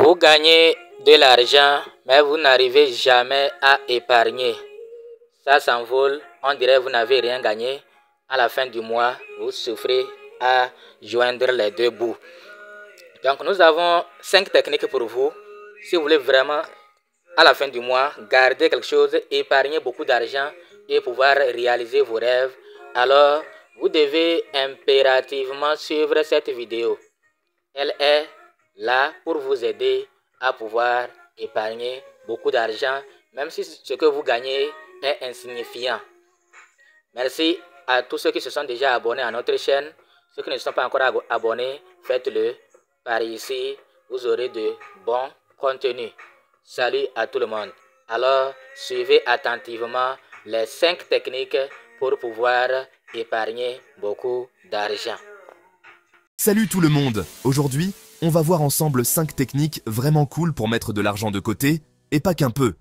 Vous gagnez de l'argent, mais vous n'arrivez jamais à épargner. Ça s'envole, on dirait que vous n'avez rien gagné. À la fin du mois, vous souffrez à joindre les deux bouts. Donc nous avons 5 techniques pour vous. Si vous voulez vraiment, à la fin du mois, garder quelque chose, épargner beaucoup d'argent et pouvoir réaliser vos rêves, alors vous devez impérativement suivre cette vidéo. Elle est là pour vous aider à pouvoir épargner beaucoup d'argent, même si ce que vous gagnez est insignifiant. Merci à tous ceux qui se sont déjà abonnés à notre chaîne. Ceux qui ne sont pas encore abonnés, faites-le. Par ici, vous aurez de bons contenus. Salut à tout le monde. Alors, suivez attentivement les 5 techniques pour pouvoir épargner beaucoup d'argent. Salut tout le monde! Aujourd'hui, on va voir ensemble 5 techniques vraiment cool pour mettre de l'argent de côté, et pas qu'un peu.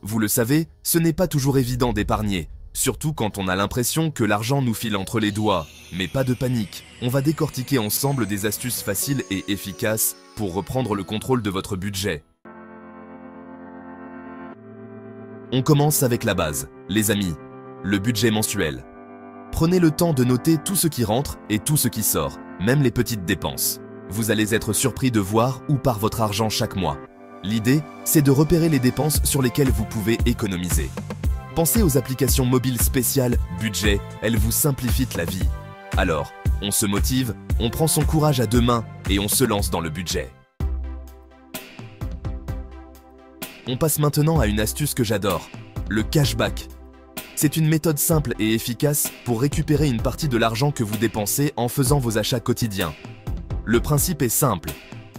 Vous le savez, ce n'est pas toujours évident d'épargner, surtout quand on a l'impression que l'argent nous file entre les doigts. Mais pas de panique, on va décortiquer ensemble des astuces faciles et efficaces pour reprendre le contrôle de votre budget. On commence avec la base, les amis, le budget mensuel. Prenez le temps de noter tout ce qui rentre et tout ce qui sort, même les petites dépenses. Vous allez être surpris de voir où part votre argent chaque mois. L'idée, c'est de repérer les dépenses sur lesquelles vous pouvez économiser. Pensez aux applications mobiles spéciales Budget, elles vous simplifient la vie. Alors, on se motive, on prend son courage à 2 mains et on se lance dans le budget. On passe maintenant à une astuce que j'adore, le cashback. C'est une méthode simple et efficace pour récupérer une partie de l'argent que vous dépensez en faisant vos achats quotidiens. Le principe est simple.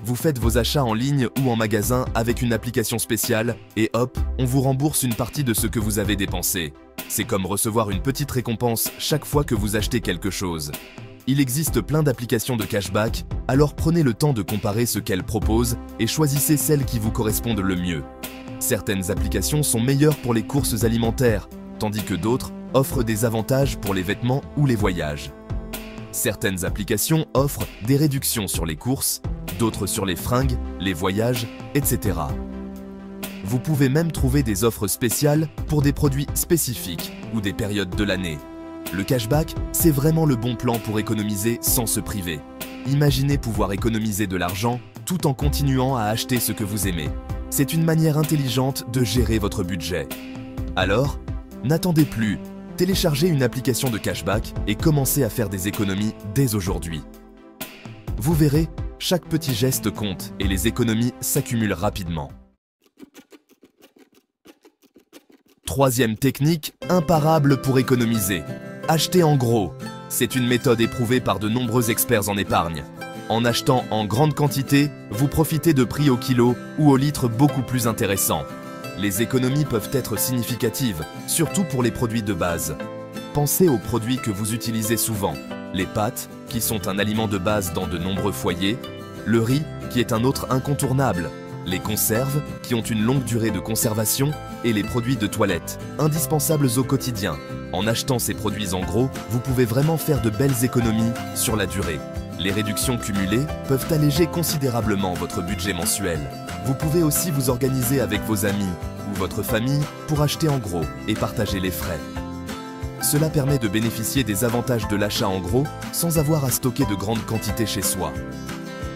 Vous faites vos achats en ligne ou en magasin avec une application spéciale et hop, on vous rembourse une partie de ce que vous avez dépensé. C'est comme recevoir une petite récompense chaque fois que vous achetez quelque chose. Il existe plein d'applications de cashback, alors prenez le temps de comparer ce qu'elles proposent et choisissez celles qui vous correspondent le mieux. Certaines applications sont meilleures pour les courses alimentaires, tandis que d'autres offrent des avantages pour les vêtements ou les voyages. Certaines applications offrent des réductions sur les courses, d'autres sur les fringues, les voyages, etc. Vous pouvez même trouver des offres spéciales pour des produits spécifiques ou des périodes de l'année. Le cashback, c'est vraiment le bon plan pour économiser sans se priver. Imaginez pouvoir économiser de l'argent tout en continuant à acheter ce que vous aimez. C'est une manière intelligente de gérer votre budget. Alors, n'attendez plus, téléchargez une application de cashback et commencez à faire des économies dès aujourd'hui. Vous verrez, chaque petit geste compte et les économies s'accumulent rapidement. Troisième technique, imparable pour économiser. Acheter en gros. C'est une méthode éprouvée par de nombreux experts en épargne. En achetant en grande quantité, vous profitez de prix au kilo ou au litre beaucoup plus intéressants. Les économies peuvent être significatives, surtout pour les produits de base. Pensez aux produits que vous utilisez souvent. Les pâtes, qui sont un aliment de base dans de nombreux foyers. Le riz, qui est un autre incontournable. Les conserves, qui ont une longue durée de conservation. Et les produits de toilette, indispensables au quotidien. En achetant ces produits en gros, vous pouvez vraiment faire de belles économies sur la durée. Les réductions cumulées peuvent alléger considérablement votre budget mensuel. Vous pouvez aussi vous organiser avec vos amis ou votre famille pour acheter en gros et partager les frais. Cela permet de bénéficier des avantages de l'achat en gros sans avoir à stocker de grandes quantités chez soi.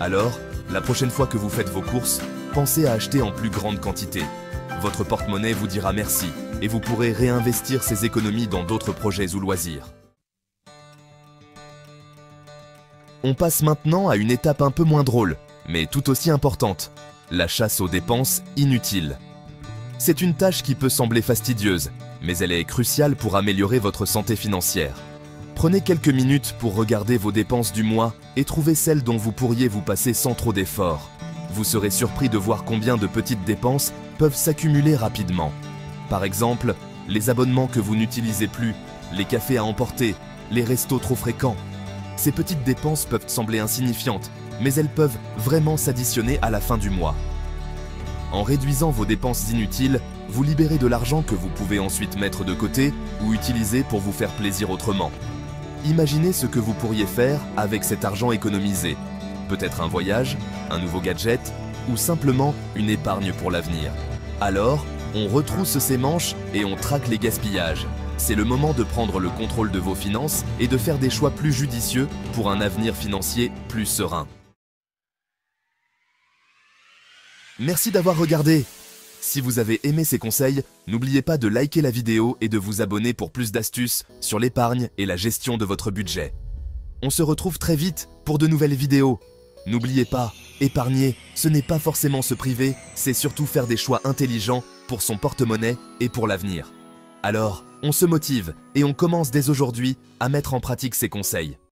Alors, la prochaine fois que vous faites vos courses, pensez à acheter en plus grande quantité. Votre porte-monnaie vous dira merci et vous pourrez réinvestir ces économies dans d'autres projets ou loisirs. On passe maintenant à une étape un peu moins drôle, mais tout aussi importante, la chasse aux dépenses inutiles. C'est une tâche qui peut sembler fastidieuse, mais elle est cruciale pour améliorer votre santé financière. Prenez quelques minutes pour regarder vos dépenses du mois et trouver celles dont vous pourriez vous passer sans trop d'efforts. Vous serez surpris de voir combien de petites dépenses peuvent s'accumuler rapidement. Par exemple, les abonnements que vous n'utilisez plus, les cafés à emporter, les restos trop fréquents. Ces petites dépenses peuvent sembler insignifiantes, mais elles peuvent vraiment s'additionner à la fin du mois. En réduisant vos dépenses inutiles, vous libérez de l'argent que vous pouvez ensuite mettre de côté ou utiliser pour vous faire plaisir autrement. Imaginez ce que vous pourriez faire avec cet argent économisé. Peut-être un voyage, un nouveau gadget, ou simplement une épargne pour l'avenir. Alors, on retrousse ses manches et on traque les gaspillages. C'est le moment de prendre le contrôle de vos finances et de faire des choix plus judicieux pour un avenir financier plus serein. Merci d'avoir regardé. Si vous avez aimé ces conseils, n'oubliez pas de liker la vidéo et de vous abonner pour plus d'astuces sur l'épargne et la gestion de votre budget. On se retrouve très vite pour de nouvelles vidéos. N'oubliez pas, épargner, ce n'est pas forcément se priver, c'est surtout faire des choix intelligents pour son porte-monnaie et pour l'avenir. Alors, on se motive et on commence dès aujourd'hui à mettre en pratique ces conseils.